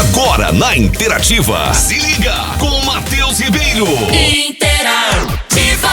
Agora na Interativa, se liga com Matheus Ribeiro. Interativa.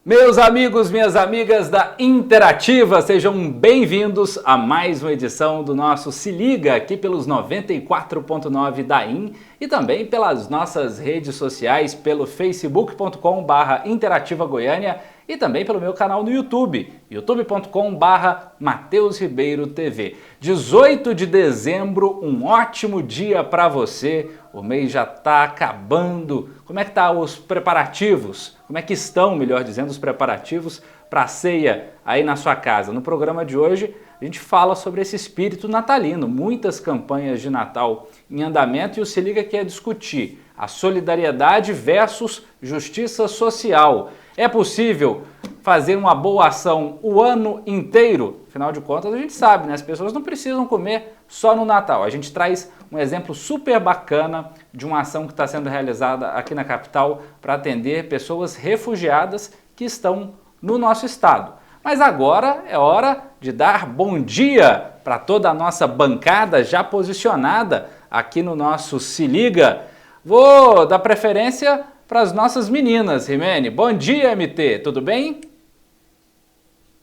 Meus amigos, minhas amigas da Interativa, sejam bem-vindos a mais uma edição do nosso Se Liga, aqui pelos 94.9 da IN e também pelas nossas redes sociais, pelo facebook.com/Interativa Goiânia e também pelo meu canal no YouTube, youtube.com/Matheus Ribeiro TV. 18 de dezembro, um ótimo dia para você. O mês já está acabando. Como é que tá os preparativos? Como é que estão, melhor dizendo, os preparativos para a ceia aí na sua casa? No programa de hoje a gente fala sobre esse espírito natalino. Muitas campanhas de Natal em andamento e o Se Liga quer discutir a solidariedade versus justiça social. É possível fazer uma boa ação o ano inteiro? Afinal de contas, a gente sabe, né? As pessoas não precisam comer só no Natal. A gente traz um exemplo super bacana de uma ação que está sendo realizada aqui na capital para atender pessoas refugiadas que estão no nosso estado. Mas agora é hora de dar bom dia para toda a nossa bancada já posicionada aqui no nosso Se Liga. Vou dar preferência para as nossas meninas, Rimene. Bom dia, MT, tudo bem?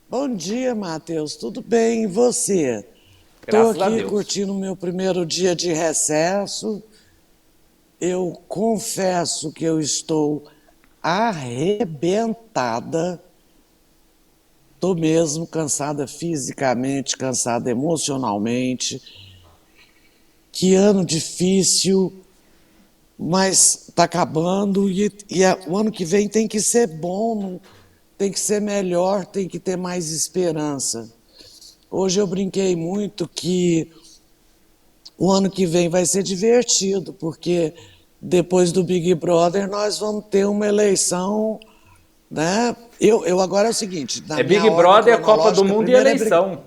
Bom dia, Matheus, tudo bem? E você? Graças a Estou aqui Deus. curtindo o meu primeiro dia de recesso. Eu confesso que eu estou arrebentada. Estou mesmo cansada fisicamente, cansada emocionalmente. Que ano difícil, mas está acabando e o ano que vem tem que ser bom, tem que ser melhor, tem que ter mais esperança. Hoje eu brinquei muito que o ano que vem vai ser divertido, porque depois do Big Brother nós vamos ter uma eleição, né? Eu agora é o seguinte... É Big Brother, Copa do Mundo e eleição.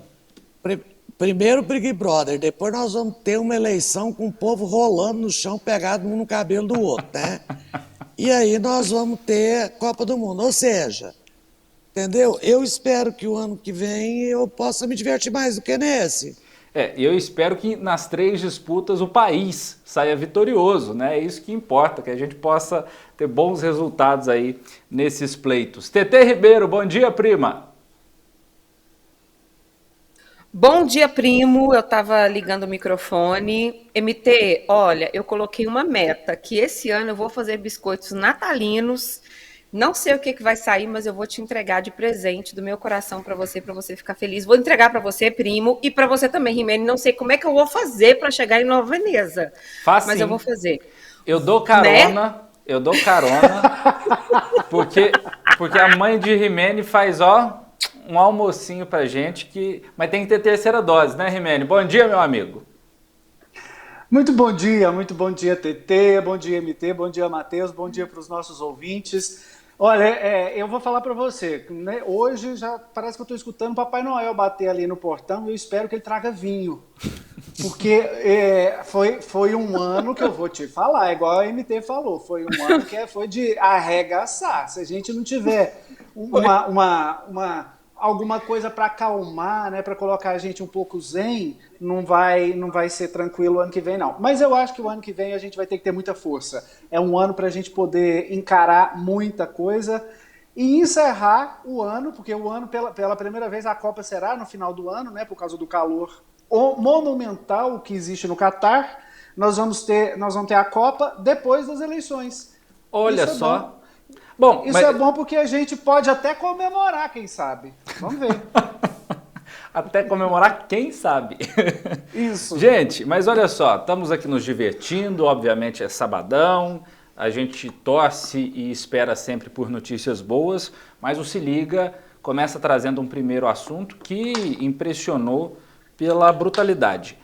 Primeiro Big Brother, depois nós vamos ter uma eleição com o povo rolando no chão, pegado um no cabelo do outro, né? E aí nós vamos ter Copa do Mundo, ou seja... Entendeu? Eu espero que o ano que vem eu possa me divertir mais do que nesse. Eu espero que nas 3 disputas o país saia vitorioso, né? É isso que importa, que a gente possa ter bons resultados aí nesses pleitos. TT Ribeiro, bom dia, prima. Bom dia, primo. Eu estava ligando o microfone. MT, olha, eu coloquei uma meta, que esse ano eu vou fazer biscoitos natalinos. Não sei o que vai sair, mas eu vou te entregar de presente do meu coração para você ficar feliz. Vou entregar para você, primo, e para você também, Rimene. Não sei como é que eu vou fazer para chegar em Nova Veneza. Faz mas sim. Eu vou fazer. Eu dou carona, né? porque a mãe de Rimene faz, um almocinho pra gente, mas tem que ter terceira dose, né, Rimene? Bom dia, meu amigo. Muito bom dia, TT, bom dia, MT, bom dia, Matheus, bom dia para os nossos ouvintes. Olha, eu vou falar para você, né, hoje já parece que eu estou escutando Papai Noel bater ali no portão e eu espero que ele traga vinho, porque foi um ano que eu vou te falar, igual a MT falou, foi um ano que foi de arregaçar. Se a gente não tiver alguma coisa para acalmar, né, para colocar a gente um pouco zen, não vai ser tranquilo o ano que vem, não. Mas eu acho que o ano que vem a gente vai ter que ter muita força. É um ano para a gente poder encarar muita coisa e encerrar o ano, porque o ano, pela primeira vez, a Copa será no final do ano, né, por causa do calor monumental que existe no Catar. Nós vamos ter a Copa depois das eleições. Olha só... Bom. Bom, isso é bom porque a gente pode até comemorar, quem sabe. Vamos ver. Até comemorar, quem sabe. Isso. Gente, mas olha só, estamos aqui nos divertindo, obviamente é sabadão, a gente torce e espera sempre por notícias boas, mas o Se Liga começa trazendo um primeiro assunto que impressionou pela brutalidade.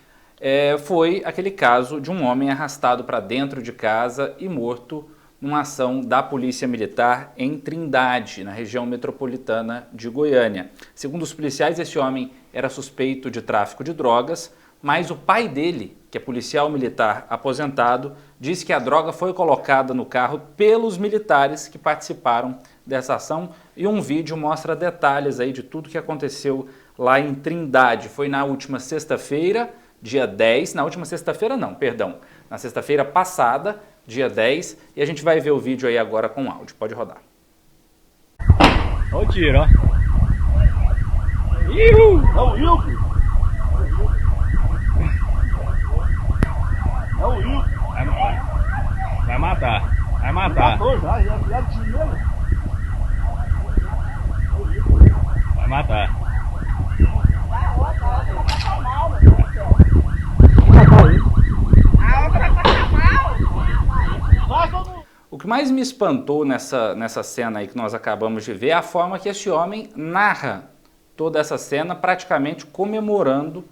Foi aquele caso de um homem arrastado para dentro de casa e morto numa ação da Polícia Militar em Trindade, na região metropolitana de Goiânia. Segundo os policiais, esse homem era suspeito de tráfico de drogas, mas o pai dele, que é policial militar aposentado, disse que a droga foi colocada no carro pelos militares que participaram dessa ação e um vídeo mostra detalhes aí de tudo que aconteceu lá em Trindade. Foi na última sexta-feira, dia 10, na última sexta-feira não, perdão, na sexta-feira passada, dia 10, e a gente vai ver o vídeo aí agora com áudio. Pode rodar. Olha o tiro, ó. Ihu! É o Wilco! É o Wilco! Vai matar! Vai matar! Matou já tiro nele. Vai matar! O que mais me espantou nessa cena aí que nós acabamos de ver é a forma que esse homem narra toda essa cena, praticamente comemorando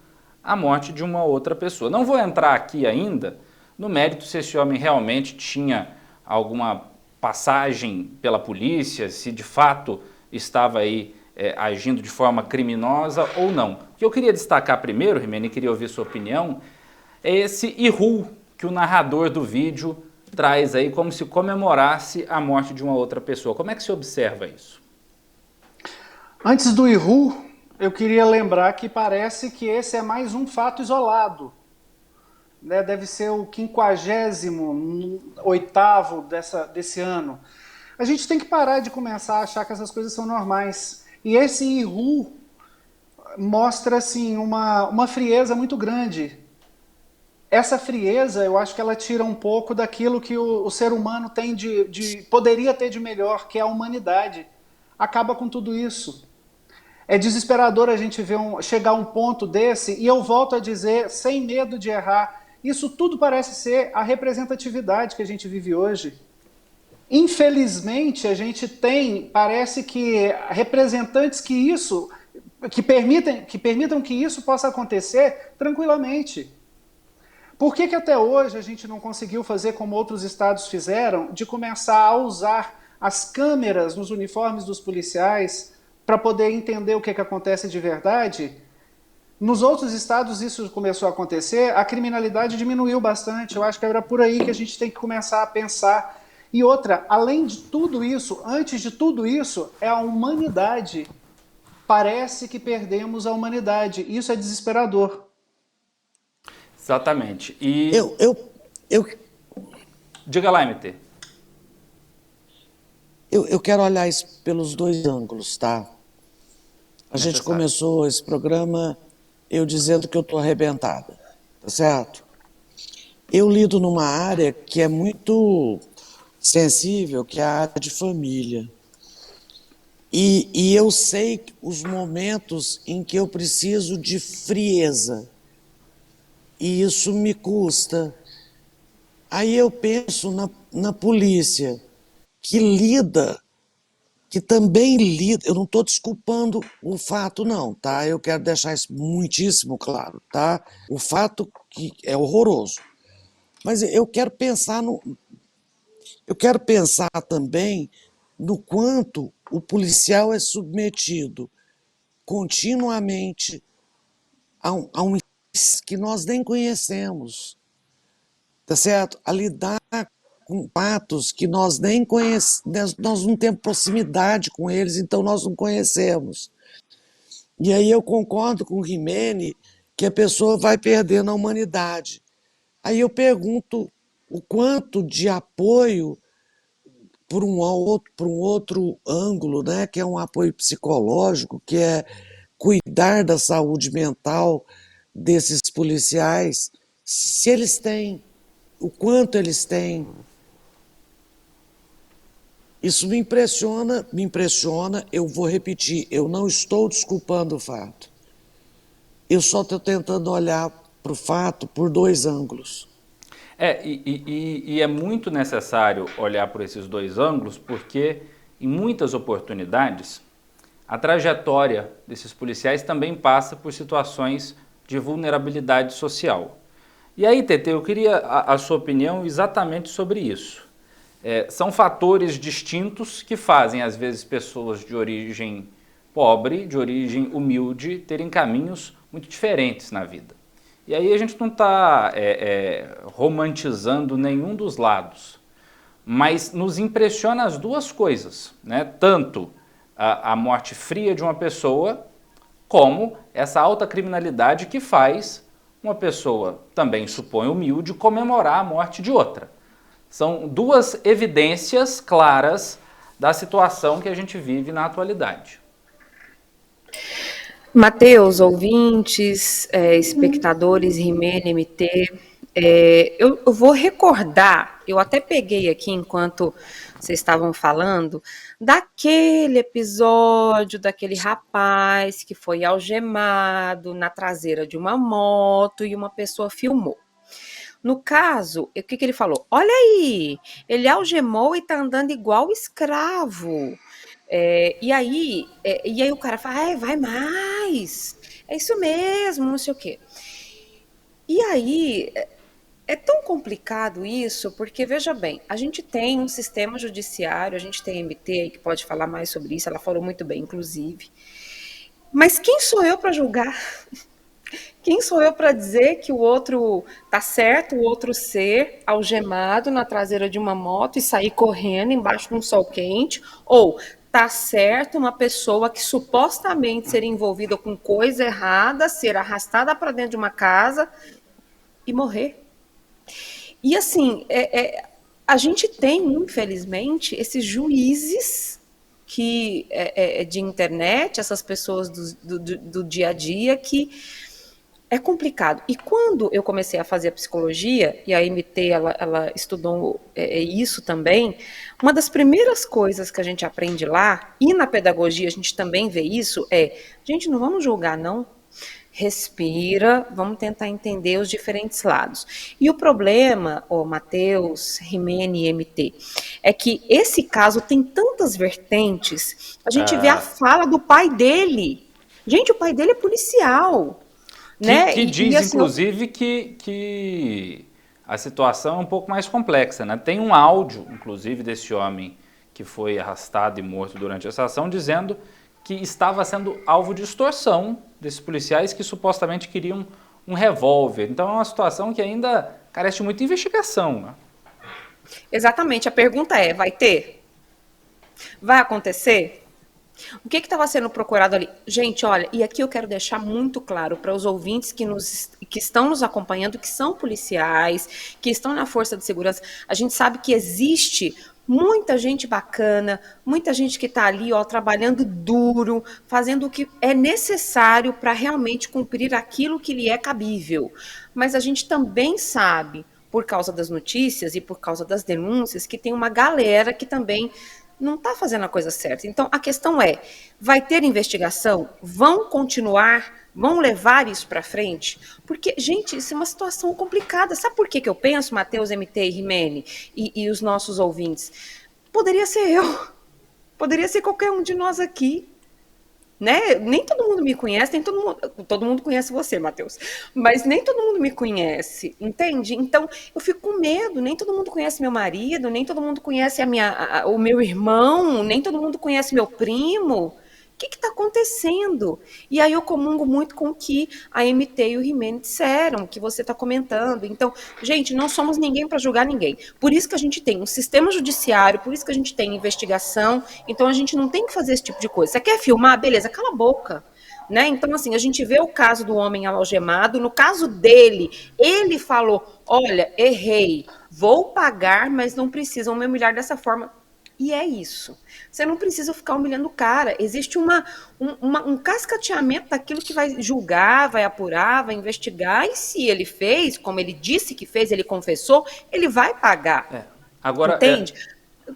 a morte de uma outra pessoa. Não vou entrar aqui ainda no mérito se esse homem realmente tinha alguma passagem pela polícia, se de fato estava aí agindo de forma criminosa ou não. O que eu queria destacar primeiro, Rimene, queria ouvir sua opinião, é esse ihu que o narrador do vídeo traz aí como se comemorasse a morte de uma outra pessoa. Como é que se observa isso? Antes do ihu, eu queria lembrar que parece que esse é mais um fato isolado. Né? Deve ser o 58º desse ano. A gente tem que parar de começar a achar que essas coisas são normais. E esse ihu mostra assim, uma frieza muito grande. Essa frieza, eu acho que ela tira um pouco daquilo que o ser humano tem poderia ter de melhor, que é a humanidade. Acaba com tudo isso. É desesperador a gente ver chegar a um ponto desse, e eu volto a dizer, sem medo de errar, isso tudo parece ser a representatividade que a gente vive hoje. Infelizmente, a gente tem, parece que representantes que permitam que isso possa acontecer tranquilamente. Por que até hoje a gente não conseguiu fazer como outros estados fizeram, de começar a usar as câmeras nos uniformes dos policiais para poder entender o que acontece de verdade? Nos outros estados isso começou a acontecer, a criminalidade diminuiu bastante. Eu acho que era por aí que a gente tem que começar a pensar. E outra, além de tudo isso, antes de tudo isso, é a humanidade. Parece que perdemos a humanidade. Isso é desesperador. Exatamente. E diga lá, MT. Eu quero olhar isso pelos dois ângulos, tá? A gente começou esse programa eu dizendo que eu estou arrebentada, tá certo? Eu lido numa área que é muito sensível, que é a área de família. E eu sei os momentos em que eu preciso de frieza. E isso me custa. Aí eu penso na polícia, que também lida, eu não estou desculpando o fato não, tá? Eu quero deixar isso muitíssimo claro, tá? O fato que é horroroso. Mas eu quero pensar também no quanto o policial é submetido continuamente a um que nós nem conhecemos, tá certo? A lidar com fatos que nós nem conhecemos, nós não temos proximidade com eles, então nós não conhecemos. E aí eu concordo com o Rimene que a pessoa vai perdendo a humanidade. Aí eu pergunto o quanto de apoio por um outro ângulo, né, que é um apoio psicológico, que é cuidar da saúde mental desses policiais, se eles têm, o quanto eles têm. Isso me impressiona, eu vou repetir, eu não estou desculpando o fato. Eu só estou tentando olhar para o fato por dois ângulos. E é muito necessário olhar por esses dois ângulos, porque em muitas oportunidades a trajetória desses policiais também passa por situações de vulnerabilidade social. E aí, TT, eu queria a sua opinião exatamente sobre isso. São fatores distintos que fazem, às vezes, pessoas de origem pobre, de origem humilde, terem caminhos muito diferentes na vida. E aí a gente não está romantizando nenhum dos lados, mas nos impressiona as duas coisas, né? Tanto a morte fria de uma pessoa, como essa alta criminalidade que faz uma pessoa, também supõe humilde, comemorar a morte de outra. São duas evidências claras da situação que a gente vive na atualidade. Matheus, ouvintes, espectadores, Rimene, MT, eu vou recordar, eu até peguei aqui enquanto vocês estavam falando, daquele episódio daquele rapaz que foi algemado na traseira de uma moto e uma pessoa filmou. No caso, o que ele falou? Olha aí, ele algemou e tá andando igual escravo. E aí o cara fala, vai mais, é isso mesmo, não sei o quê. E aí, é tão complicado isso, porque, veja bem, a gente tem um sistema judiciário, a gente tem a MT aí que pode falar mais sobre isso, ela falou muito bem, inclusive. Mas quem sou eu para julgar? Quem sou eu para dizer que o outro tá certo, o outro ser algemado na traseira de uma moto e sair correndo embaixo de um sol quente? Ou tá certo uma pessoa que supostamente seria envolvida com coisa errada, ser arrastada para dentro de uma casa e morrer? E assim, a gente tem, infelizmente, esses juízes que de internet, essas pessoas do dia a dia que é complicado. E quando eu comecei a fazer a psicologia, e a MT ela estudou isso também, uma das primeiras coisas que a gente aprende lá, e na pedagogia a gente também vê isso, gente, não vamos julgar, não. Respira, vamos tentar entender os diferentes lados. E o problema, Matheus, Rimene e MT, é que esse caso tem tantas vertentes, a gente vê a fala do pai dele. Gente, o pai dele é policial. Né? Que diz, assim, inclusive, que a situação é um pouco mais complexa. Né? Tem um áudio, inclusive, desse homem que foi arrastado e morto durante essa ação, dizendo que estava sendo alvo de extorsão desses policiais que supostamente queriam um revólver. Então é uma situação que ainda carece de muita investigação. Né? Exatamente. A pergunta vai ter? Vai acontecer? O que estava sendo procurado ali? Gente, olha, e aqui eu quero deixar muito claro para os ouvintes que estão nos acompanhando, que são policiais, que estão na força de segurança. A gente sabe que existe muita gente bacana, muita gente que está ali, trabalhando duro, fazendo o que é necessário para realmente cumprir aquilo que lhe é cabível. Mas a gente também sabe, por causa das notícias e por causa das denúncias, que tem uma galera que também não está fazendo a coisa certa. Então, a questão vai ter investigação? Vão continuar? Vão levar isso para frente? Porque, gente, isso é uma situação complicada. Sabe por que eu penso, Matheus, MT e Rimene e os nossos ouvintes? Poderia ser eu. Poderia ser qualquer um de nós aqui. Né? Nem todo mundo me conhece, nem todo mundo conhece você, Matheus, mas nem todo mundo me conhece, entende? Então eu fico com medo, nem todo mundo conhece meu marido, nem todo mundo conhece o meu irmão, nem todo mundo conhece meu primo. O que está acontecendo? E aí eu comungo muito com o que a MT e o Rimene disseram, que você está comentando. Então, gente, não somos ninguém para julgar ninguém. Por isso que a gente tem um sistema judiciário, por isso que a gente tem investigação. Então, a gente não tem que fazer esse tipo de coisa. Você quer filmar? Beleza, cala a boca. Né? Então, assim, a gente vê o caso do homem algemado. No caso dele, ele falou, olha, errei, vou pagar, mas não precisam me humilhar dessa forma. E é isso. Você não precisa ficar humilhando o cara. Existe um cascateamento daquilo que vai julgar, vai apurar, vai investigar. E se ele fez, como ele disse que fez, ele confessou, ele vai pagar. Agora, entende?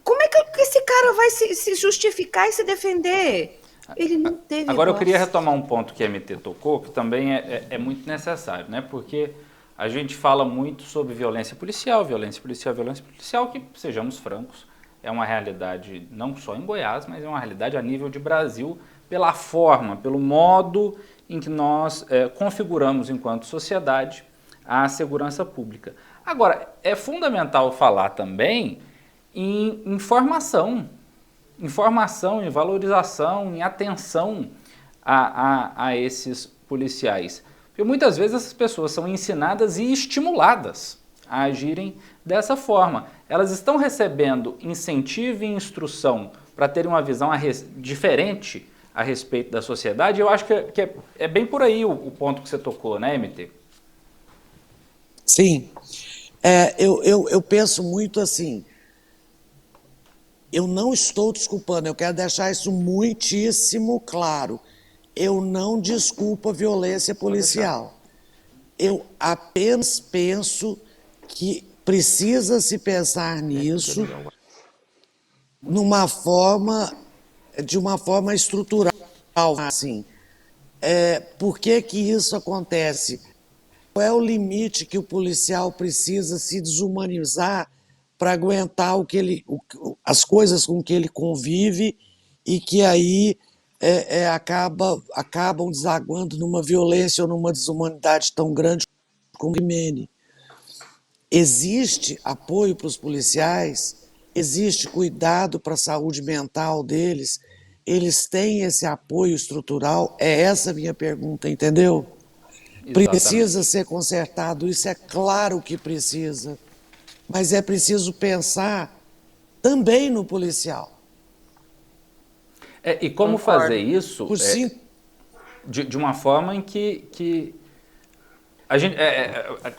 Como é que esse cara vai se justificar e se defender? Ele não teve Agora, voz. eu queria retomar um ponto que a MT tocou, que também é muito necessário, né? Porque a gente fala muito sobre violência policial, que, sejamos francos, é uma realidade não só em Goiás, mas é uma realidade a nível de Brasil, pela forma, pelo modo em que nós configuramos enquanto sociedade a segurança pública. Agora, é fundamental falar também em informação, em valorização, em atenção a esses policiais. Porque muitas vezes essas pessoas são ensinadas e estimuladas a agirem dessa forma. Elas estão recebendo incentivo e instrução para terem uma visão diferente a respeito da sociedade. Eu acho que é bem por aí o ponto que você tocou, né, MT? Sim. Eu penso muito assim, eu não estou desculpando, eu quero deixar isso muitíssimo claro. Eu não desculpo a violência policial. Eu apenas penso que precisa se pensar nisso de uma forma estrutural, assim. Por que que isso acontece? Qual é o limite que o policial precisa se desumanizar para aguentar as coisas com que ele convive e que aí acabam desaguando numa violência ou numa desumanidade tão grande como o Rimene. Existe apoio para os policiais, existe cuidado para a saúde mental deles, eles têm esse apoio estrutural? É essa a minha pergunta, entendeu? Exatamente. Precisa ser consertado, isso é claro que precisa, mas é preciso pensar também no policial. E como Concordo. fazer isso de uma forma em que a gente,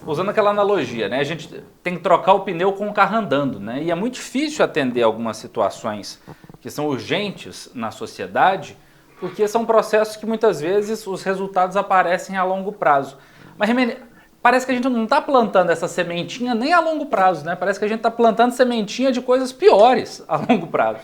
usando aquela analogia, né, a gente tem que trocar o pneu com o carro andando, né, e é muito difícil atender algumas situações que são urgentes na sociedade, porque são processos que muitas vezes os resultados aparecem a longo prazo. Mas, Rimene, parece que a gente não está plantando essa sementinha nem a longo prazo, né? Parece que a gente está plantando sementinha de coisas piores a longo prazo.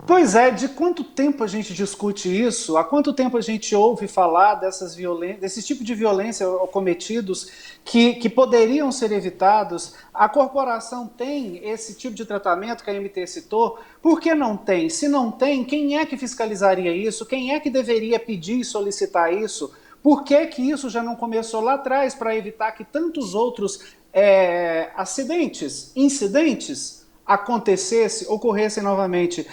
Pois é, de quanto tempo a gente discute isso? Há quanto tempo a gente ouve falar desse tipo de violência cometidos que poderiam ser evitados? A corporação tem esse tipo de tratamento que a MT citou? Por que não tem? Se não tem, quem é que fiscalizaria isso? Quem é que deveria pedir e solicitar isso? Por que que isso já não começou lá atrás para evitar que tantos outros incidentes ocorressem novamente?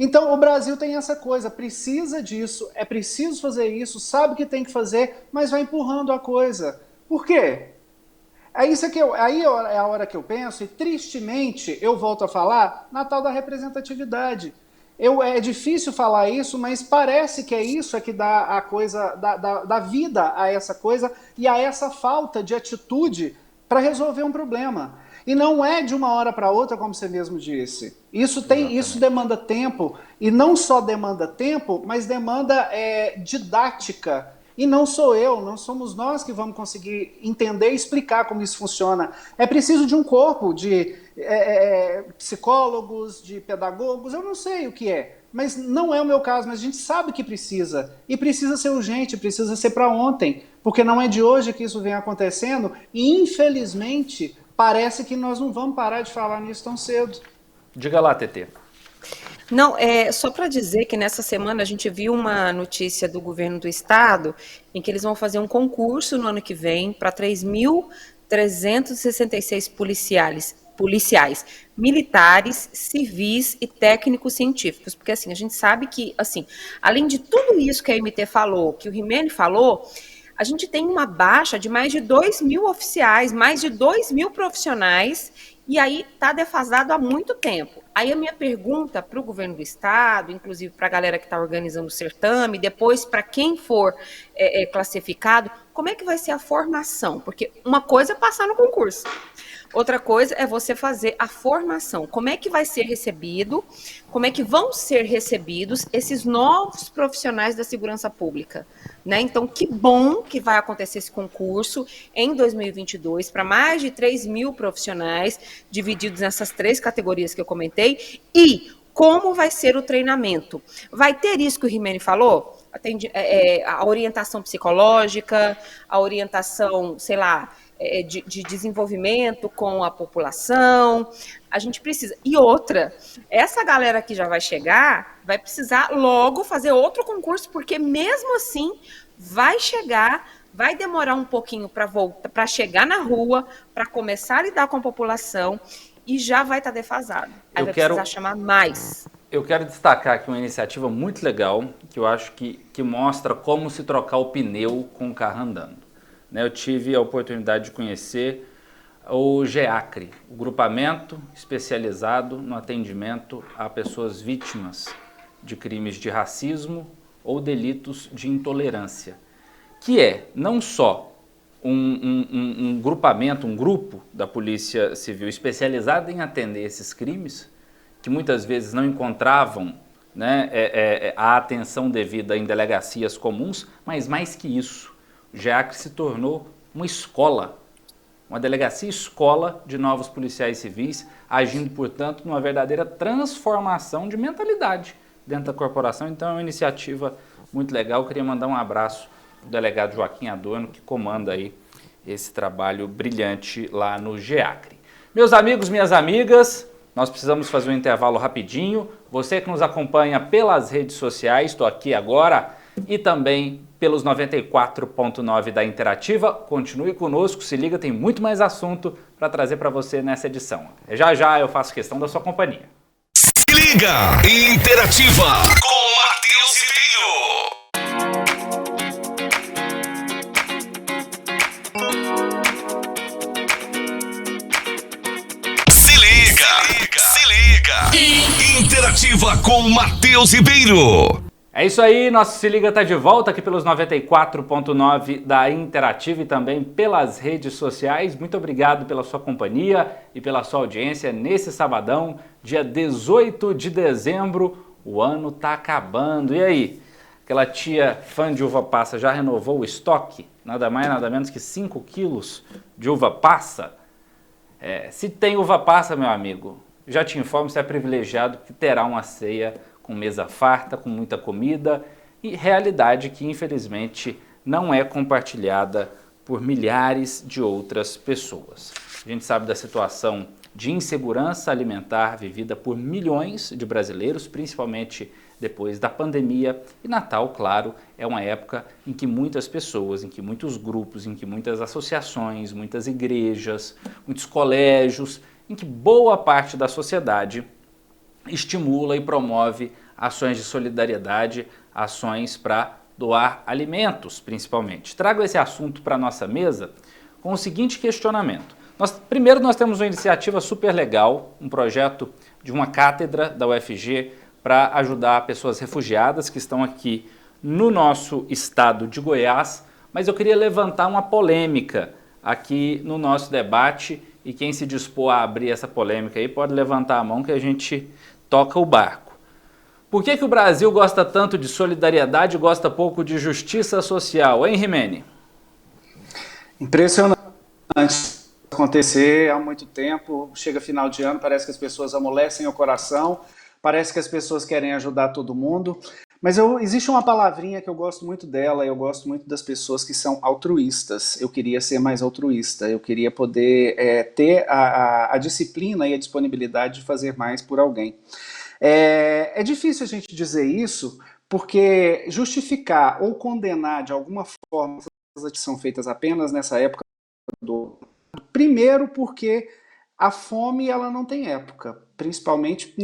Então o Brasil tem essa coisa, precisa disso, é preciso fazer isso, sabe que tem que fazer, mas vai empurrando a coisa. Por quê? Aí é a hora que eu penso, e tristemente eu volto a falar na tal da representatividade. É difícil falar isso, mas parece que é isso que dá a coisa, dá vida a essa coisa e a essa falta de atitude para resolver um problema. E não é de uma hora para outra, como você mesmo disse. Isso demanda tempo, e não só demanda tempo, mas demanda didática. E não somos nós que vamos conseguir entender e explicar como isso funciona. É preciso de um corpo de psicólogos, de pedagogos, eu não sei o que é, mas não é o meu caso, mas a gente sabe que precisa. E precisa ser urgente, precisa ser para ontem, porque não é de hoje que isso vem acontecendo, e infelizmente parece que nós não vamos parar de falar nisso tão cedo. Diga lá, TT. Não, só para dizer que nessa semana a gente viu uma notícia do governo do estado em que eles vão fazer um concurso no ano que vem para 3.366 policiais, militares, civis e técnicos científicos, porque assim, a gente sabe que, assim, além de tudo isso que a MT falou, que o Rimene falou, a gente tem uma baixa de mais de 2.000 oficiais, mais de 2.000 profissionais, e aí está defasado há muito tempo. Aí a minha pergunta para o governo do estado, inclusive para a galera que está organizando o certame, depois para quem for classificado, como é que vai ser a formação? Porque uma coisa é passar no concurso, outra coisa é você fazer a formação. Como é que vai ser recebido, como é que vão ser recebidos esses novos profissionais da segurança pública? Né? Então, que bom que vai acontecer esse concurso em 2022 para mais de 3.000 profissionais, divididos nessas 3 categorias que eu comentei. E como vai ser o treinamento? Vai ter isso que o Rimene falou? A orientação psicológica, a orientação, sei lá, de desenvolvimento com a população, a gente precisa. E outra, essa galera que já vai chegar, vai precisar logo fazer outro concurso, porque mesmo assim vai chegar, vai demorar um pouquinho para chegar na rua, para começar a lidar com a população, e já vai estar defasado. Aí precisar chamar mais. Eu quero destacar aqui uma iniciativa muito legal, que eu acho que mostra como se trocar o pneu com o carro andando. Eu tive a oportunidade de conhecer o GEACRE, o grupamento especializado no atendimento a pessoas vítimas de crimes de racismo ou delitos de intolerância, que é não só um grupamento, um grupo da Polícia Civil especializado em atender esses crimes, que muitas vezes não encontravam, né, a atenção devida em delegacias comuns, mas mais que isso, o GEACRE se tornou uma escola, uma delegacia escola de novos policiais civis, agindo, portanto, numa verdadeira transformação de mentalidade dentro da corporação. Então é uma iniciativa muito legal. Eu queria mandar um abraço para o delegado Joaquim Adorno, que comanda aí esse trabalho brilhante lá no GEACRE. Meus amigos, minhas amigas, nós precisamos fazer um intervalo rapidinho. Você que nos acompanha pelas redes sociais, estou aqui agora, e também pelos 94.9 da Interativa, continue conosco, se liga, tem muito mais assunto para trazer para você nessa edição. Já já eu faço questão da sua companhia. Se liga, Interativa com Matheus Ribeiro. Se liga. Interativa com Matheus Ribeiro. É isso aí, nosso Se Liga tá de volta aqui pelos 94.9 da Interativa e também pelas redes sociais. Muito obrigado pela sua companhia e pela sua audiência nesse sabadão, dia 18 de dezembro. O ano tá acabando. E aí, aquela tia fã de uva passa já renovou o estoque? Nada mais, nada menos que 5 quilos de uva passa? Se tem uva passa, meu amigo, já te informo, você é privilegiado que terá uma ceia com mesa farta, com muita comida, e realidade que infelizmente não é compartilhada por milhares de outras pessoas. A gente sabe da situação de insegurança alimentar vivida por milhões de brasileiros, principalmente depois da pandemia, e Natal, claro, é uma época em que muitas pessoas, em que muitos grupos, em que muitas associações, muitas igrejas, muitos colégios, em que boa parte da sociedade estimula e promove ações de solidariedade, ações para doar alimentos, principalmente. Trago esse assunto para a nossa mesa com o seguinte questionamento. Primeiro, nós temos uma iniciativa super legal, um projeto de uma cátedra da UFG para ajudar pessoas refugiadas que estão aqui no nosso estado de Goiás, mas eu queria levantar uma polêmica aqui no nosso debate e quem se dispor a abrir essa polêmica aí pode levantar a mão que a gente toca o barco. Por que o Brasil gosta tanto de solidariedade e gosta pouco de justiça social, hein, Rimene? Impressionante acontecer há muito tempo, chega final de ano, parece que as pessoas amolecem o coração, parece que as pessoas querem ajudar todo mundo, mas existe uma palavrinha que eu gosto muito dela, eu gosto muito das pessoas que são altruístas. Eu queria ser mais altruísta, eu queria poder ter a disciplina e a disponibilidade de fazer mais por alguém. É difícil a gente dizer isso, porque justificar ou condenar de alguma forma essas que são feitas apenas nessa época Primeiro porque a fome ela não tem época, principalmente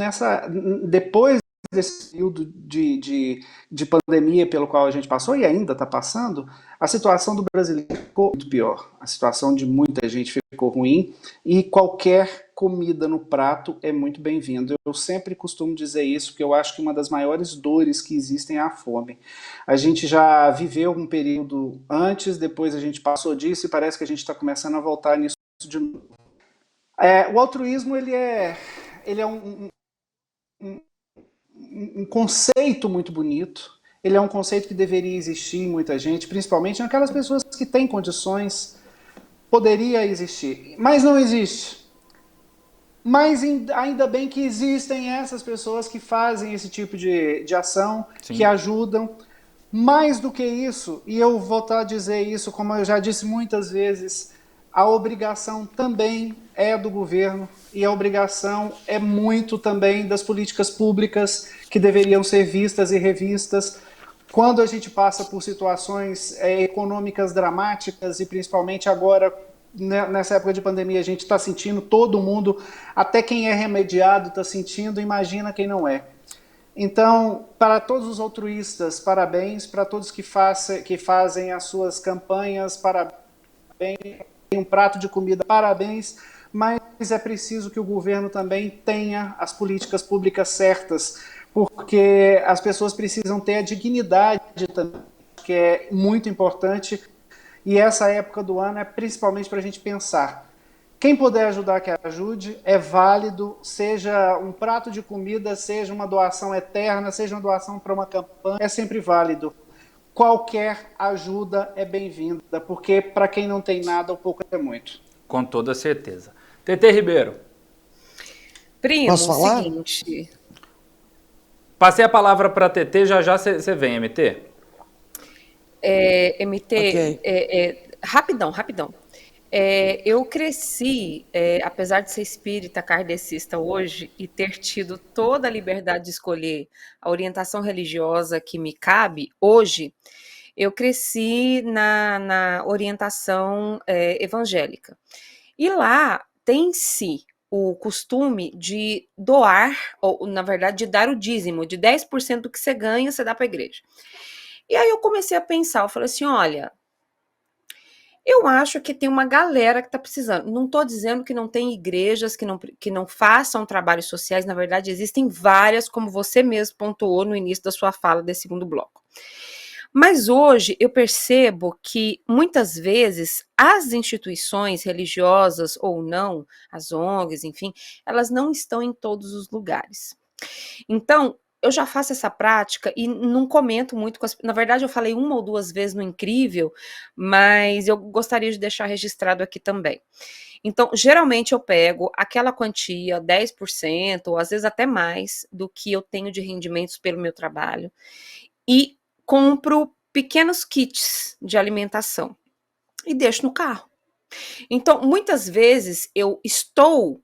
depois desse período de pandemia pelo qual a gente passou e ainda está passando, a situação do brasileiro ficou muito pior. A situação de muita gente ficou ruim e qualquer comida no prato é muito bem-vindo. Eu sempre costumo dizer isso, porque eu acho que uma das maiores dores que existem é a fome. A gente já viveu um período antes, depois a gente passou disso e parece que a gente está começando a voltar nisso de novo. O altruísmo ele é um conceito muito bonito, ele é um conceito que deveria existir em muita gente, principalmente naquelas pessoas que têm condições, poderia existir, mas não existe. Mas ainda bem que existem essas pessoas que fazem esse tipo de ação, sim, que ajudam. Mais do que isso, e eu vou voltar a dizer isso, como eu já disse muitas vezes, a obrigação também é do governo e a obrigação é muito também das políticas públicas que deveriam ser vistas e revistas quando a gente passa por situações econômicas dramáticas e principalmente agora, nessa época de pandemia, a gente está sentindo, todo mundo, até quem é remediado está sentindo, imagina quem não é. Então, para todos os altruístas, parabéns, para todos que fazem as suas campanhas, parabéns, um prato de comida, parabéns, mas é preciso que o governo também tenha as políticas públicas certas, porque as pessoas precisam ter a dignidade também, que é muito importante, E essa época do ano é principalmente para a gente pensar. Quem puder ajudar, que ajude, é válido, seja um prato de comida, seja uma doação eterna, seja uma doação para uma campanha, é sempre válido. Qualquer ajuda é bem-vinda, porque para quem não tem nada, o pouco é muito. Com toda certeza. TT Ribeiro. Primo, Posso falar? seguinte. Passei a palavra para TT, já você vem, MT. MT, Ok. rapidão. Eu cresci, apesar de ser espírita kardecista hoje e ter tido toda a liberdade de escolher a orientação religiosa que me cabe hoje, eu cresci na orientação evangélica. E lá tem-se o costume de doar, ou na verdade de dar o dízimo, de 10% do que você ganha, você dá para a igreja. E aí eu comecei a pensar, eu falei assim, olha, eu acho que tem uma galera que está precisando. Não estou dizendo que não tem igrejas que não façam trabalhos sociais, na verdade existem várias, como você mesmo pontuou no início da sua fala desse segundo bloco. Mas hoje eu percebo que muitas vezes as instituições religiosas ou não, as ONGs, enfim, elas não estão em todos os lugares. Então, eu já faço essa prática e não comento muito com as... Na verdade, eu falei uma ou duas vezes no Incrível, mas eu gostaria de deixar registrado aqui também. Então, geralmente eu pego aquela quantia, 10%, ou às vezes até mais, do que eu tenho de rendimentos pelo meu trabalho, e compro pequenos kits de alimentação e deixo no carro. Então, muitas vezes eu estou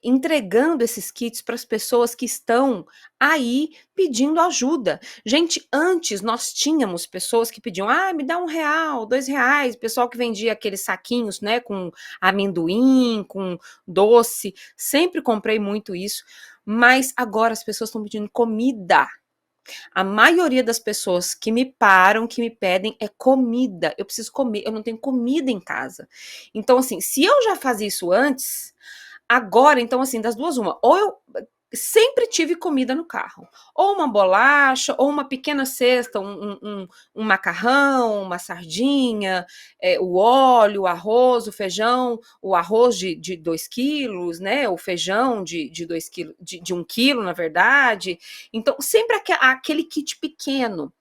entregando esses kits para as pessoas que estão aí pedindo ajuda. Gente, antes nós tínhamos pessoas que pediam, me dá R$1, R$2, pessoal que vendia aqueles saquinhos, né, com amendoim, com doce, sempre comprei muito isso, mas agora as pessoas estão pedindo comida. A maioria das pessoas que me param, que me pedem, é comida. Eu preciso comer, eu não tenho comida em casa. Então, assim, se eu já fazia isso antes, agora, então, assim, das duas, uma. Ou eu sempre tive comida no carro. Ou uma bolacha, ou uma pequena cesta, um macarrão, uma sardinha, o óleo, o arroz, o feijão, o arroz de 2 quilos, né? O feijão de 2 quilos, de 1 quilo, na verdade. Então, sempre aquele kit pequeno,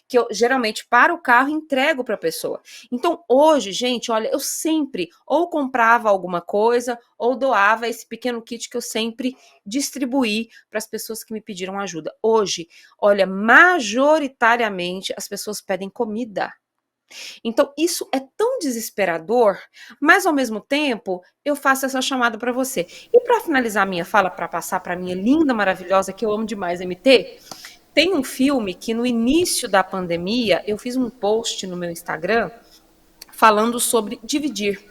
que eu geralmente paro o carro e entrego para a pessoa. Então, hoje, gente, olha, eu sempre ou comprava alguma coisa ou doava esse pequeno kit que eu sempre distribuí para as pessoas que me pediram ajuda. Hoje, olha, majoritariamente as pessoas pedem comida. Então, isso é tão desesperador, mas ao mesmo tempo, eu faço essa chamada para você. E para finalizar a minha fala, para passar para a minha linda, maravilhosa, que eu amo demais, MT, tem um filme que no início da pandemia, eu fiz um post no meu Instagram falando sobre dividir.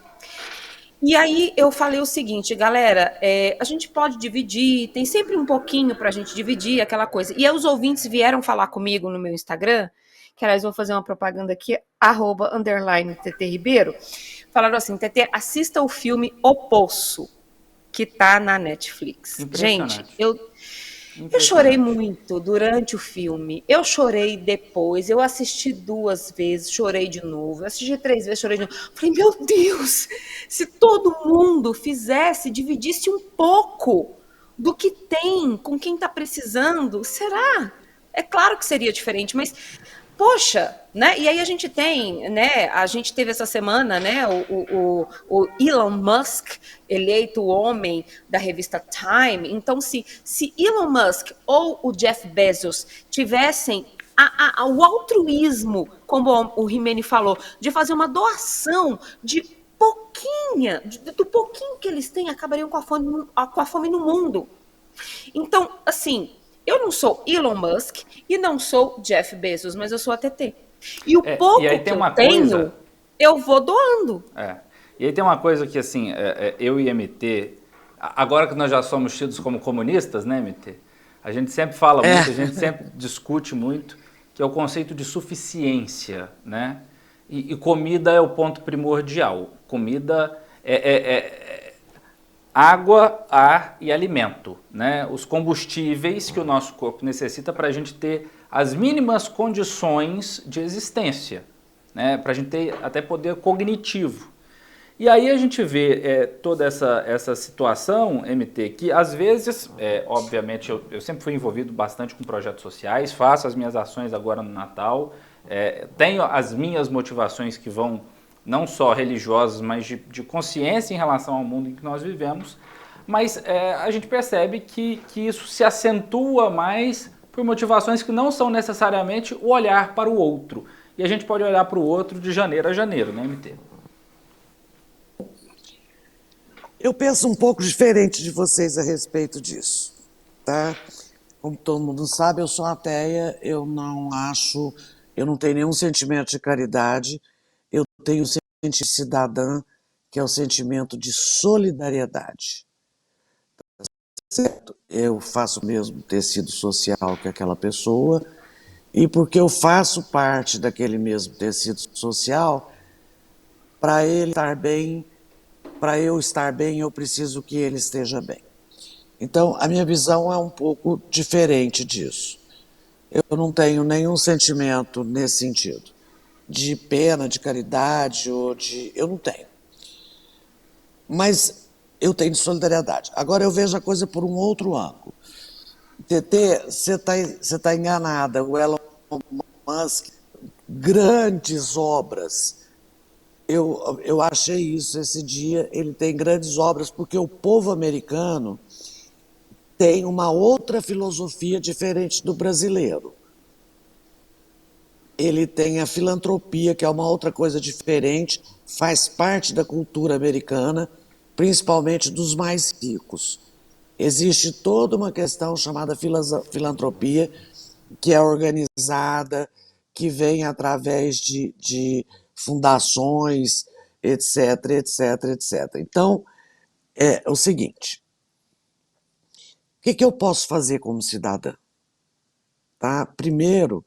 E aí eu falei o seguinte, galera, a gente pode dividir, tem sempre um pouquinho para a gente dividir, aquela coisa. E aí os ouvintes vieram falar comigo no meu Instagram, que aliás vou fazer uma propaganda aqui, @TT Ribeiro, falaram assim, TT, assista o filme O Poço, que tá na Netflix. Gente, eu chorei muito durante o filme, eu chorei depois, eu assisti 2 vezes, chorei de novo, eu assisti 3 vezes, chorei de novo. Falei, meu Deus, se todo mundo fizesse, dividisse um pouco do que tem com quem está precisando, será? É claro que seria diferente, mas poxa, né? E aí a gente tem, né? A gente teve essa semana, né? O Elon Musk eleito o homem da revista Time. Então, se Elon Musk ou o Jeff Bezos tivessem o altruísmo, como o Rimeni falou, de fazer uma doação de pouquinha, do pouquinho que eles têm, acabariam com a fome no mundo. Então, assim, eu não sou Elon Musk e não sou Jeff Bezos, mas eu sou a TT. E o pouco que eu tenho, eu vou doando. E aí tem uma coisa que, assim, eu e MT, agora que nós já somos tidos como comunistas, né, MT? A gente sempre fala muito, a gente sempre discute muito, que é o conceito de suficiência, né? E comida é o ponto primordial. Comida água, ar e alimento, né? Os combustíveis que o nosso corpo necessita para a gente ter as mínimas condições de existência, né, para a gente ter até poder cognitivo. E aí a gente vê toda essa situação, MT, que às vezes, obviamente, eu sempre fui envolvido bastante com projetos sociais, faço as minhas ações agora no Natal, tenho as minhas motivações que vão não só religiosas, mas de consciência em relação ao mundo em que nós vivemos, mas a gente percebe que isso se acentua mais por motivações que não são necessariamente o olhar para o outro. E a gente pode olhar para o outro de janeiro a janeiro, né, MT? Eu penso um pouco diferente de vocês a respeito disso, tá? Como todo mundo sabe, eu sou ateia, eu não tenho nenhum sentimento de caridade, eu tenho o sentimento cidadã, que é o sentimento de solidariedade. Certo? Eu faço o mesmo tecido social que aquela pessoa, e porque eu faço parte daquele mesmo tecido social, para ele estar bem, para eu estar bem, eu preciso que ele esteja bem. Então, a minha visão é um pouco diferente disso. Eu não tenho nenhum sentimento nesse sentido, de pena, de caridade, eu não tenho. Mas eu tenho de solidariedade. Agora eu vejo a coisa por um outro ângulo. TT, você tá enganada. O Elon Musk, grandes obras. Eu achei isso esse dia, ele tem grandes obras, porque o povo americano tem uma outra filosofia diferente do brasileiro. Ele tem a filantropia, que é uma outra coisa diferente, faz parte da cultura americana, principalmente dos mais ricos. Existe toda uma questão chamada filantropia, que é organizada, que vem através de fundações, etc, etc, etc. Então, é o seguinte, o que eu posso fazer como cidadã? Tá? Primeiro,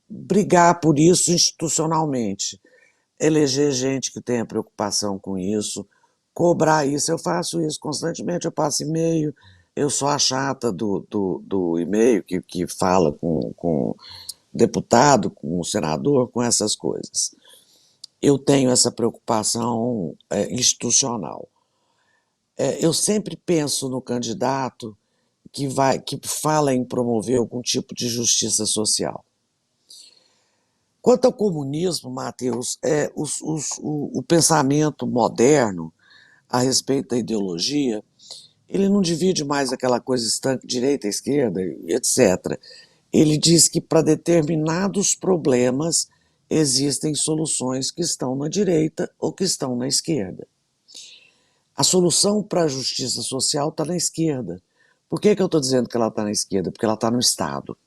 brigar por isso institucionalmente, eleger gente que tenha preocupação com isso, cobrar isso. Eu faço isso constantemente, eu passo e-mail, eu sou a chata do e-mail que fala com deputado, com o senador, com essas coisas. Eu tenho essa preocupação institucional. Eu sempre penso no candidato que fala em promover algum tipo de justiça social. Quanto ao comunismo, Matheus, o pensamento moderno a respeito da ideologia, ele não divide mais aquela coisa estanque, direita, esquerda, etc. Ele diz que para determinados problemas existem soluções que estão na direita ou que estão na esquerda. A solução para a justiça social está na esquerda. Por que eu estou dizendo que ela está na esquerda? Porque ela está no Estado.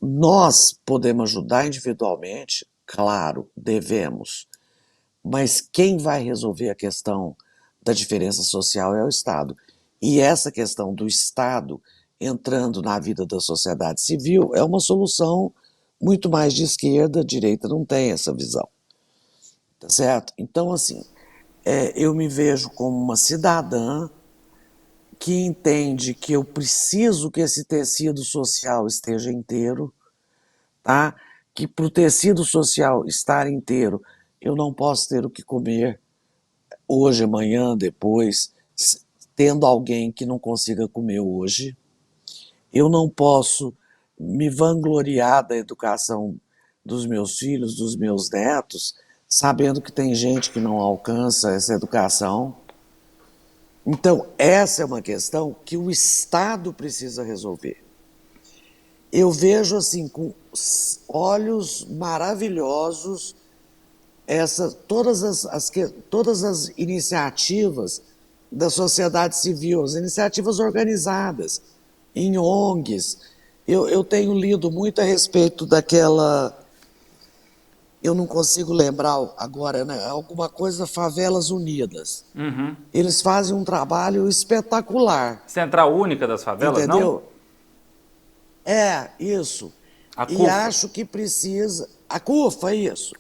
Nós podemos ajudar individualmente, claro, devemos, mas quem vai resolver a questão da diferença social é o Estado. E essa questão do Estado entrando na vida da sociedade civil é uma solução muito mais de esquerda, direita não tem essa visão. Tá certo? Então, assim, eu me vejo como uma cidadã que entende que eu preciso que esse tecido social esteja inteiro, tá? Que para o tecido social estar inteiro, eu não posso ter o que comer hoje, amanhã, depois, tendo alguém que não consiga comer hoje. Eu não posso me vangloriar da educação dos meus filhos, dos meus netos, sabendo que tem gente que não alcança essa educação. Então, essa é uma questão que o Estado precisa resolver. Eu vejo assim, com olhos maravilhosos, todas as iniciativas da sociedade civil, as iniciativas organizadas, em ONGs. Eu tenho lido muito a respeito daquela... Eu não consigo lembrar agora, né? Alguma coisa Favelas Unidas. Uhum. Eles fazem um trabalho espetacular. Central Única das Favelas, entendeu? Não? Isso. A CUFA. E acho que precisa... A CUFA, isso.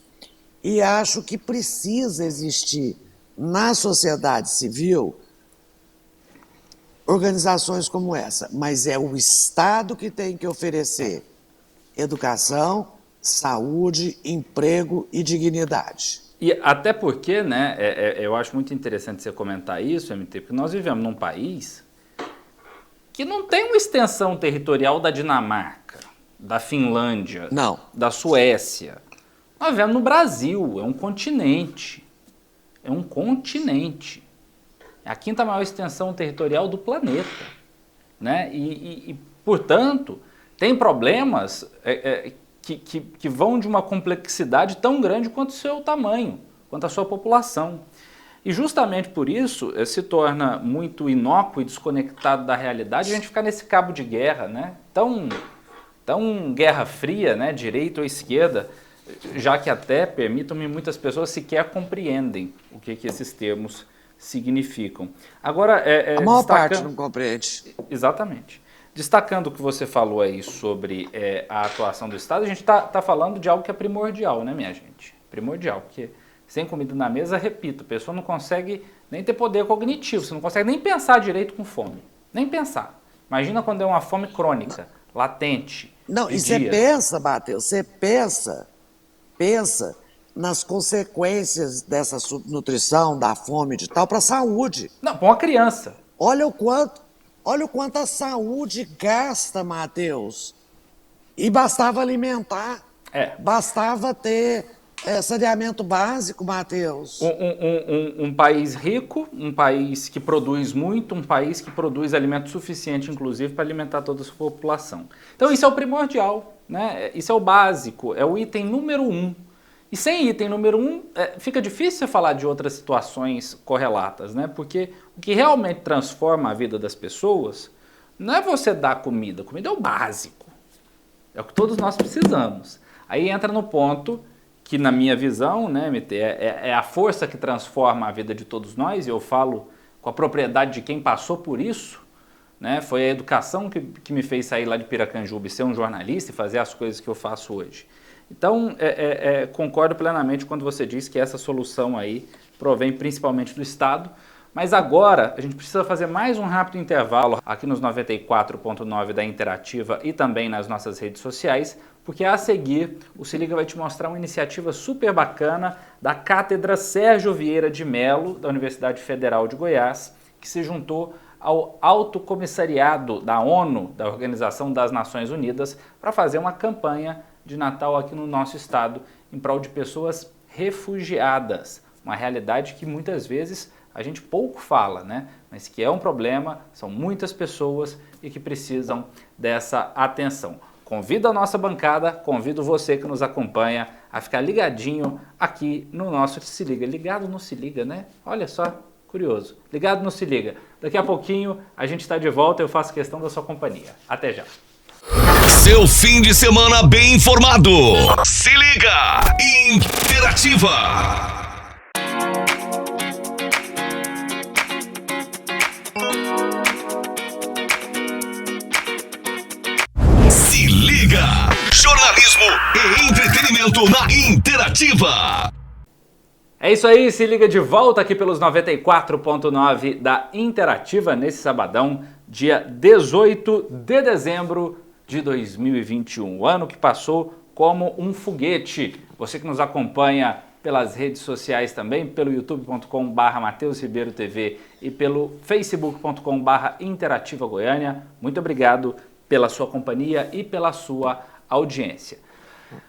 E acho que precisa existir na sociedade civil organizações como essa. Mas é o Estado que tem que oferecer educação, saúde, emprego e dignidade. E até porque, né, eu acho muito interessante você comentar isso, MT, porque nós vivemos num país que não tem uma extensão territorial da Dinamarca, da Finlândia, Não. da Suécia. Nós vivemos no Brasil, é um continente. É um continente. É a quinta maior extensão territorial do planeta. Né? E portanto, tem problemas que vão de uma complexidade tão grande quanto o seu tamanho, quanto a sua população. E justamente por isso se torna muito inócuo e desconectado da realidade a gente ficar nesse cabo de guerra, né? Tão guerra fria, né? Direita ou esquerda, já que até, permitam-me, muitas pessoas sequer compreendem o que esses termos significam. Agora, a maior parte não compreende. Exatamente. Destacando o que você falou aí sobre a atuação do Estado, a gente está falando de algo que é primordial, né, minha gente? Primordial, porque sem comida na mesa, repito, a pessoa não consegue nem ter poder cognitivo, você não consegue nem pensar direito com fome. Nem pensar. Imagina quando é uma fome crônica, latente. Não, e você pensa, Matheus, você pensa nas consequências dessa subnutrição, da fome e tal, para a saúde. Não, para uma criança. Olha o quanto a saúde gasta, Matheus. E bastava alimentar. Bastava ter saneamento básico, Matheus. Um país rico, um país que produz muito, um país que produz alimento suficiente, inclusive, para alimentar toda a sua população. Então isso é o primordial, né? Isso é o básico, é o item número 1. E sem item número 1, fica difícil você falar de outras situações correlatas, né? Porque o que realmente transforma a vida das pessoas não é você dar comida. Comida é o básico. É o que todos nós precisamos. Aí entra no ponto que, na minha visão, né, MT, é a força que transforma a vida de todos nós, e eu falo com a propriedade de quem passou por isso, né? Foi a educação que me fez sair lá de Piracanjuba e ser um jornalista e fazer as coisas que eu faço hoje. Então, concordo plenamente quando você diz que essa solução aí provém principalmente do Estado, mas agora a gente precisa fazer mais um rápido intervalo aqui nos 94.9 da Interativa e também nas nossas redes sociais, porque a seguir o Se Liga vai te mostrar uma iniciativa super bacana da Cátedra Sérgio Vieira de Mello, da Universidade Federal de Goiás, que se juntou ao Alto Comissariado da ONU, da Organização das Nações Unidas, para fazer uma campanha de Natal aqui no nosso estado em prol de pessoas refugiadas, uma realidade que muitas vezes a gente pouco fala, né? Mas que é um problema, são muitas pessoas e que precisam dessa atenção. Convido a nossa bancada, convido você que nos acompanha a ficar ligadinho aqui no nosso Se Liga. Ligado no Se Liga, né? Olha só, curioso. Ligado no Se Liga. Daqui a pouquinho a gente está de volta e eu faço questão da sua companhia. Até já. Seu fim de semana bem informado. Se liga! Interativa. Se liga! Jornalismo e entretenimento na Interativa. É isso aí, se liga de volta aqui pelos 94.9 da Interativa nesse sabadão, dia 18 de dezembro de 2021, o ano que passou como um foguete. Você que nos acompanha pelas redes sociais também, pelo youtube.com/Mateus Ribeiro TV e pelo facebook.com/Interativa Goiânia, muito obrigado pela sua companhia e pela sua audiência.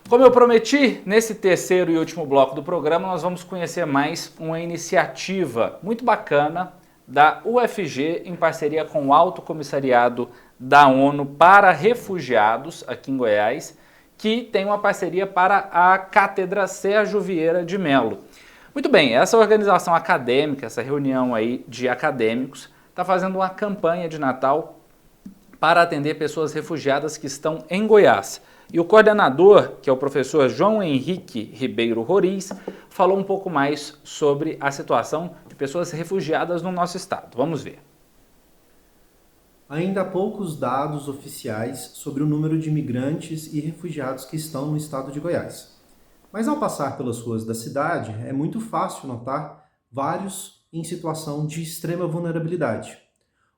Como eu prometi, nesse terceiro e último bloco do programa, nós vamos conhecer mais uma iniciativa muito bacana da UFG em parceria com o Alto Comissariado da ONU para Refugiados aqui em Goiás, que tem uma parceria para a Cátedra Sérgio Vieira de Mello. Muito bem, essa organização acadêmica, essa reunião aí de acadêmicos, está fazendo uma campanha de Natal para atender pessoas refugiadas que estão em Goiás. E o coordenador, que é o professor João Henrique Ribeiro Roriz, falou um pouco mais sobre a situação de pessoas refugiadas no nosso estado. Vamos ver. Ainda há poucos dados oficiais sobre o número de imigrantes e refugiados que estão no estado de Goiás. Mas ao passar pelas ruas da cidade, é muito fácil notar vários em situação de extrema vulnerabilidade.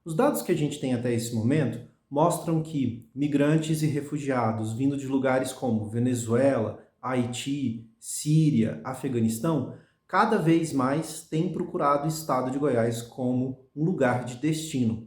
Os dados que a gente tem até esse momento mostram que migrantes e refugiados vindo de lugares como Venezuela, Haiti, Síria, Afeganistão, cada vez mais têm procurado o estado de Goiás como um lugar de destino.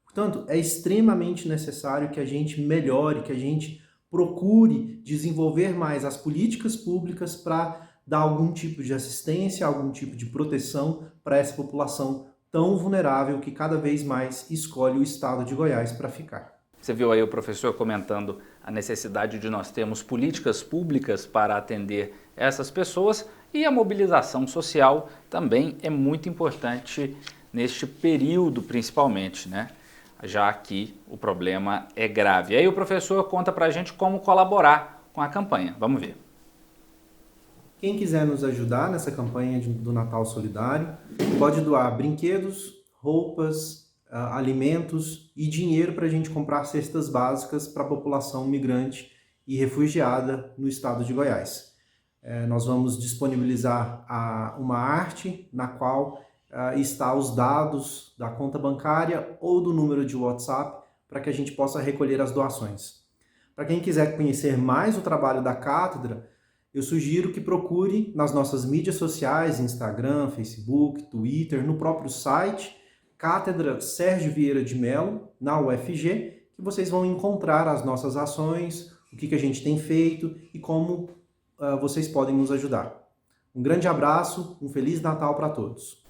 Portanto, é extremamente necessário que a gente melhore, que a gente procure desenvolver mais as políticas públicas para dar algum tipo de assistência, algum tipo de proteção para essa população tão vulnerável que cada vez mais escolhe o estado de Goiás para ficar. Você viu aí o professor comentando a necessidade de nós termos políticas públicas para atender essas pessoas, e a mobilização social também é muito importante neste período, principalmente, né? Já que o problema é grave. E aí o professor conta pra gente como colaborar com a campanha. Vamos ver. Quem quiser nos ajudar nessa campanha do Natal Solidário, pode doar brinquedos, roupas, alimentos e dinheiro para a gente comprar cestas básicas para a população migrante e refugiada no estado de Goiás. Nós vamos disponibilizar uma arte na qual está os dados da conta bancária ou do número de WhatsApp para que a gente possa recolher as doações. Para quem quiser conhecer mais o trabalho da Cátedra, eu sugiro que procure nas nossas mídias sociais, Instagram, Facebook, Twitter, no próprio site, Cátedra Sérgio Vieira de Mello, na UFG, que vocês vão encontrar as nossas ações, o que a gente tem feito e como vocês podem nos ajudar. Um grande abraço, um Feliz Natal para todos.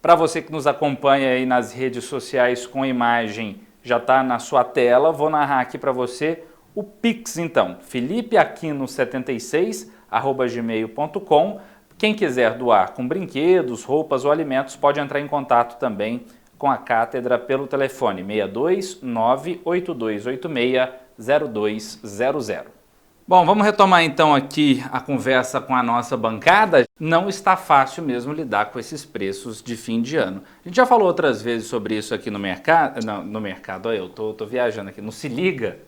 Para você que nos acompanha aí nas redes sociais com imagem, já está na sua tela, vou narrar aqui para você o Pix então, felipeaquino76@gmail.com. Quem quiser doar com brinquedos, roupas ou alimentos pode entrar em contato também com a Cátedra pelo telefone 62 98286 0200. Bom, vamos retomar então aqui a conversa com a nossa bancada. Não está fácil mesmo lidar com esses preços de fim de ano. A gente já falou outras vezes sobre isso aqui no mercado, olha, eu tô viajando aqui, no Se Liga,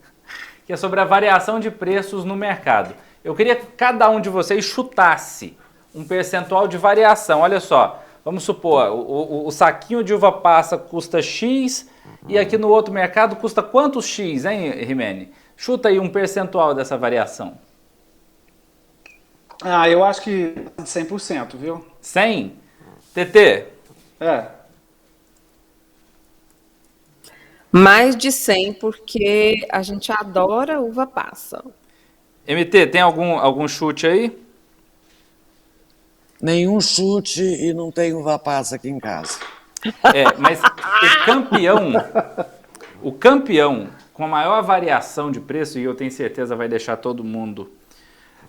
que é sobre a variação de preços no mercado. Eu queria que cada um de vocês chutasse um percentual de variação. Olha só, vamos supor, o saquinho de uva passa custa X e aqui no outro mercado custa quantos X, hein, Rimene? Chuta aí um percentual dessa variação. Eu acho que 100%, viu? 100? TT? Mais de 100, porque a gente adora uva passa. MT, tem algum chute aí? Nenhum chute e não tem uva passa aqui em casa. Mas o campeão com a maior variação de preço, e eu tenho certeza vai deixar todo mundo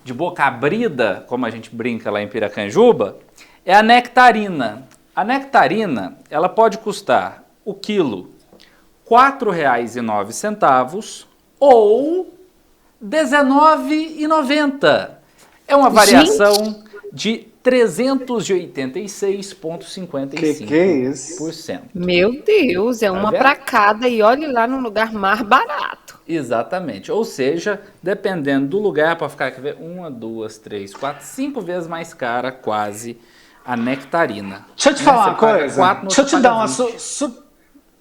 de boca abrida, como a gente brinca lá em Piracanjuba, é a nectarina. A nectarina, ela pode custar o quilo R$ 4,09 ou R$ 19,90. É uma variação de 386,55%. Que é isso? Meu Deus, é uma para cada e olhe lá no lugar mais barato. Exatamente. Ou seja, dependendo do lugar, para ficar, quer ver, 1, 2, 3, 4, 5 vezes mais cara quase a nectarina. Deixa eu te falar uma coisa. 4, deixa eu te dar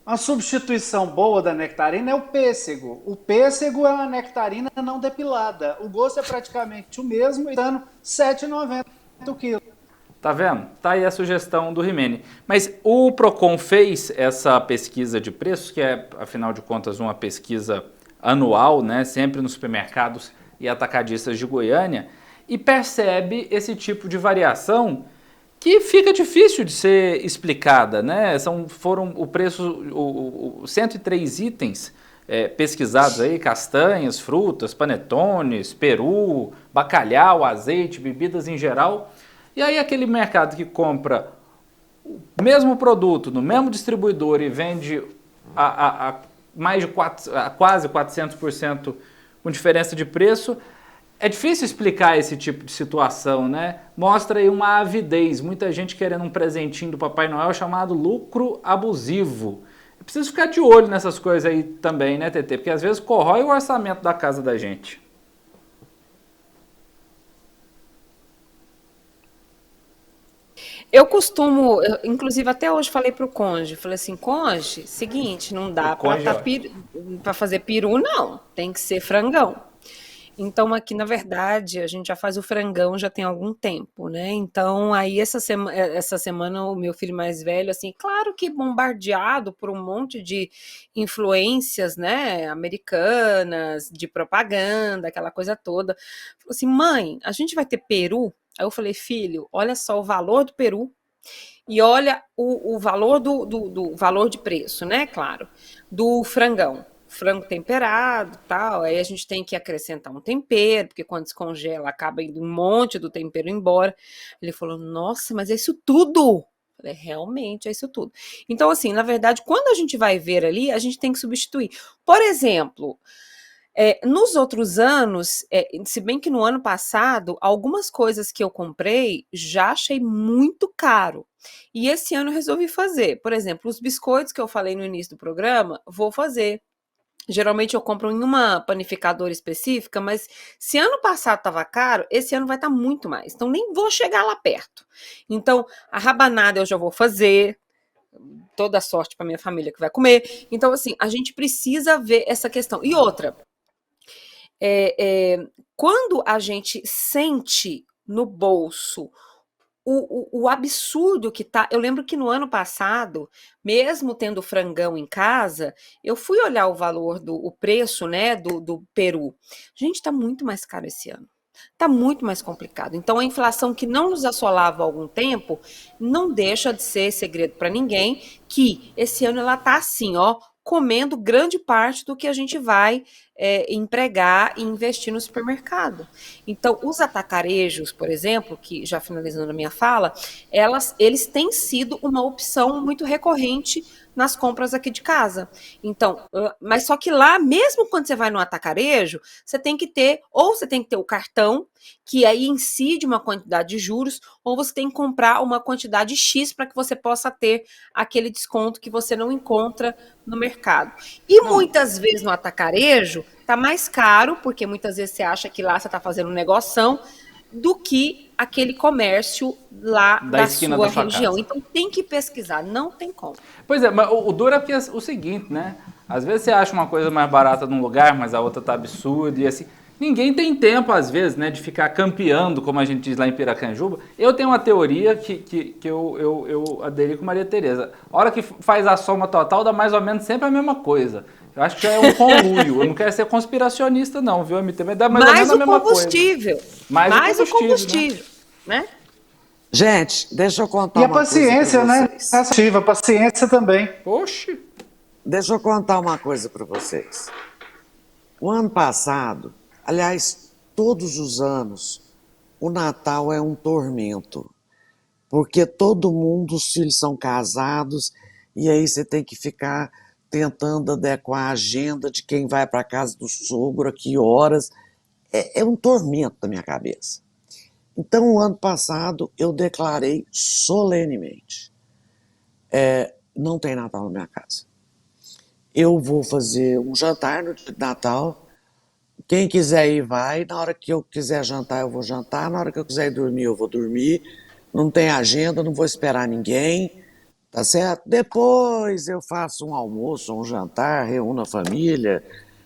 uma substituição boa da nectarina, é o pêssego. O pêssego é uma nectarina não depilada. O gosto é praticamente o mesmo, e dando R$ 7,90 o quilo. Tá vendo? Tá aí a sugestão do Rimene. Mas o Procon fez essa pesquisa de preços, que é, afinal de contas, uma pesquisa anual, né? Sempre nos supermercados e atacadistas de Goiânia, e percebe esse tipo de variação que fica difícil de ser explicada, né? Foram 103 itens pesquisados aí, castanhas, frutas, panetones, peru, bacalhau, azeite, bebidas em geral. E aí aquele mercado que compra o mesmo produto no mesmo distribuidor e vende a quase 400% com diferença de preço, é difícil explicar esse tipo de situação, né? Mostra aí uma avidez, muita gente querendo um presentinho do Papai Noel chamado lucro abusivo. É preciso ficar de olho nessas coisas aí também, né, TT? Porque às vezes corrói o orçamento da casa da gente. Eu costumo, inclusive até hoje falei pro cônjuge, falei assim, cônjuge, seguinte, não dá para fazer peru, não, tem que ser frangão. Então aqui, na verdade, a gente já faz o frangão já tem algum tempo, né? Então aí essa semana o meu filho mais velho, assim, claro que bombardeado por um monte de influências, né, americanas, de propaganda, aquela coisa toda, falou assim, mãe, a gente vai ter peru? Aí eu falei, filho, olha só o valor do peru e olha o valor do valor de preço, né? Claro, do frangão. Frango temperado, tal, aí a gente tem que acrescentar um tempero, porque quando descongela acaba indo um monte do tempero embora. Ele falou, nossa, mas é isso tudo? Eu falei, realmente é isso tudo. Então, assim, na verdade, quando a gente vai ver ali, a gente tem que substituir. Por exemplo, nos outros anos, se bem que no ano passado, algumas coisas que eu comprei já achei muito caro. E esse ano eu resolvi fazer. Por exemplo, os biscoitos que eu falei no início do programa, vou fazer. Geralmente eu compro em uma panificadora específica, mas se ano passado estava caro, esse ano vai estar muito mais. Então nem vou chegar lá perto. Então a rabanada eu já vou fazer. Toda sorte para minha família que vai comer. Então assim, a gente precisa ver essa questão. E outra, quando a gente sente no bolso o absurdo que tá. Eu lembro que no ano passado, mesmo tendo frangão em casa, eu fui olhar o valor o preço, né, do peru. Gente, tá muito mais caro esse ano. Tá muito mais complicado. Então, a inflação que não nos assolava há algum tempo, não deixa de ser segredo para ninguém que esse ano ela tá assim, ó, comendo grande parte do que a gente vai empregar e investir no supermercado. Então, os atacarejos, por exemplo, que já finalizando a minha fala, eles têm sido uma opção muito recorrente nas compras aqui de casa. Então, mas só que lá, mesmo quando você vai no atacarejo, você tem que ter o cartão, que aí incide uma quantidade de juros, ou você tem que comprar uma quantidade X para que você possa ter aquele desconto que você não encontra no mercado. E muitas vezes no atacarejo tá mais caro, porque muitas vezes você acha que lá você está fazendo um negoção, do que aquele comércio lá da sua região. Então tem que pesquisar, não tem como. Pois é, mas o duro é porque é o seguinte, né? Às vezes você acha uma coisa mais barata num lugar, mas a outra tá absurda e assim. Ninguém tem tempo, às vezes, né, de ficar campeando, como a gente diz lá em Piracanjuba. Eu tenho uma teoria que eu aderi com Maria Tereza. A hora que faz a soma total, dá mais ou menos sempre a mesma coisa. Eu acho que já é um conluio. Eu não quero ser conspiracionista, não, viu, MT? Mas dá mais ou menos a mesma coisa. Mais o combustível, né? Gente, deixa eu contar uma coisa. E a paciência, né? Ativa, paciência também. Oxi. Deixa eu contar uma coisa para vocês. O ano passado, aliás, todos os anos, o Natal é um tormento. Porque todo mundo, os filhos são casados, e aí você tem que ficar tentando adequar a agenda de quem vai para a casa do sogro, a que horas. É um tormento na minha cabeça. Então, o ano passado, eu declarei solenemente, não tem Natal na minha casa. Eu vou fazer um jantar no dia de Natal, quem quiser ir vai, na hora que eu quiser jantar eu vou jantar, na hora que eu quiser ir dormir eu vou dormir, não tem agenda, não vou esperar ninguém, tá certo? Depois eu faço um almoço, um jantar, reúno a família,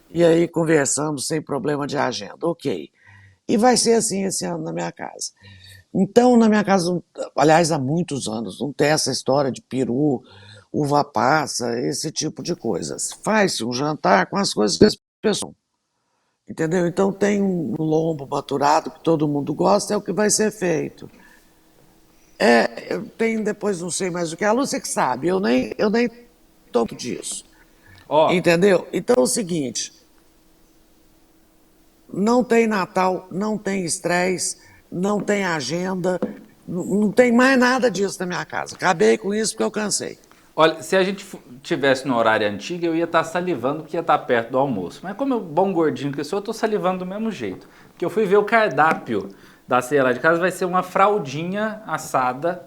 e aí conversamos sem problema de agenda, ok. E vai ser assim esse ano na minha casa. Então, na minha casa, aliás, há muitos anos, não tem essa história de peru, uva passa, esse tipo de coisas. Faz-se um jantar com as coisas que as pessoas... Entendeu? Então tem um lombo maturado que todo mundo gosta, é o que vai ser feito. Eu tenho depois não sei mais o que, a Lúcia que sabe, eu nem toco disso. Entendeu? Então é o seguinte, não tem Natal, não tem estresse, não tem agenda, não tem mais nada disso na minha casa. Acabei com isso porque eu cansei. Olha, se a gente tivesse no horário antigo, eu ia estar salivando porque ia estar perto do almoço. Mas como eu, bom gordinho que eu sou, eu estou salivando do mesmo jeito. Porque eu fui ver o cardápio da ceia lá de casa, vai ser uma fraldinha assada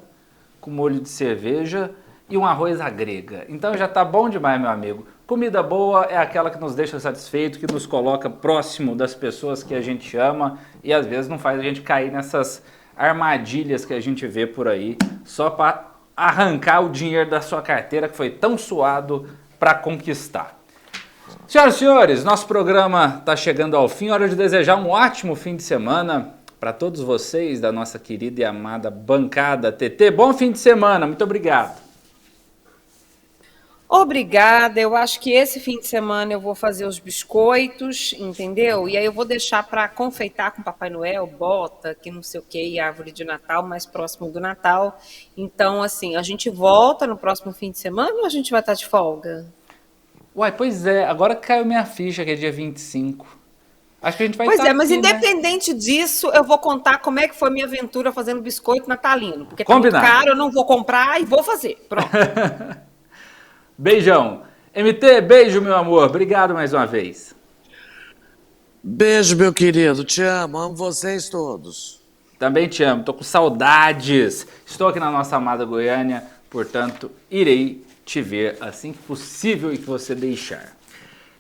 com molho de cerveja e um arroz à grega. Então já tá bom demais, meu amigo. Comida boa é aquela que nos deixa satisfeito, que nos coloca próximo das pessoas que a gente ama e às vezes não faz a gente cair nessas armadilhas que a gente vê por aí só para arrancar o dinheiro da sua carteira que foi tão suado para conquistar. Senhoras e senhores, nosso programa está chegando ao fim. Hora de desejar um ótimo fim de semana para todos vocês da nossa querida e amada bancada TT. Bom fim de semana, muito obrigado. Obrigada, eu acho que esse fim de semana eu vou fazer os biscoitos, entendeu? E aí eu vou deixar para confeitar com Papai Noel, bota, que não sei o que, e árvore de Natal, mais próximo do Natal. Então, assim, a gente volta no próximo fim de semana ou a gente vai estar de folga? Uai, pois é, agora que caiu minha ficha, que é dia 25. Acho que a gente vai Pois estar é, mas aqui, independente disso, eu vou contar como é que foi minha aventura fazendo biscoito natalino. Porque tá Combinado. muito caro, eu não vou comprar e vou fazer. Pronto. Beijão. MT, beijo, meu amor. Obrigado mais uma vez. Beijo, meu querido. Te amo vocês todos. Também te amo, tô com saudades. Estou aqui na nossa amada Goiânia, portanto, irei te ver assim que possível e que você deixar.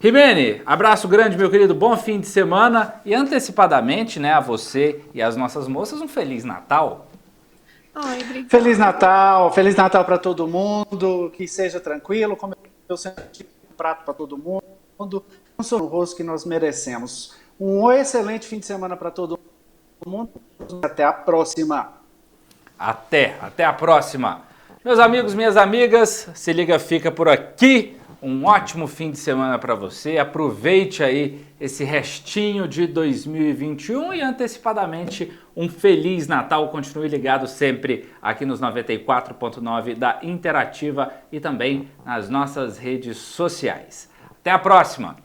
Rimene, abraço grande, meu querido, bom fim de semana e antecipadamente, né, a você e às nossas moças, um Feliz Natal. Ai, obrigada. Feliz Natal para todo mundo, que seja tranquilo, como eu sempre digo, um prato para todo mundo, um sorriso que nós merecemos. Um excelente fim de semana para todo mundo, até a próxima. Até a próxima. Meus amigos, minhas amigas, Se Liga fica por aqui. Um ótimo fim de semana para você. Aproveite aí esse restinho de 2021 e antecipadamente um Feliz Natal. Continue ligado sempre aqui nos 94.9 da Interativa e também nas nossas redes sociais. Até a próxima.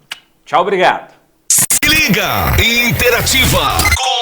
Tchau, obrigado. Se liga, Interativa.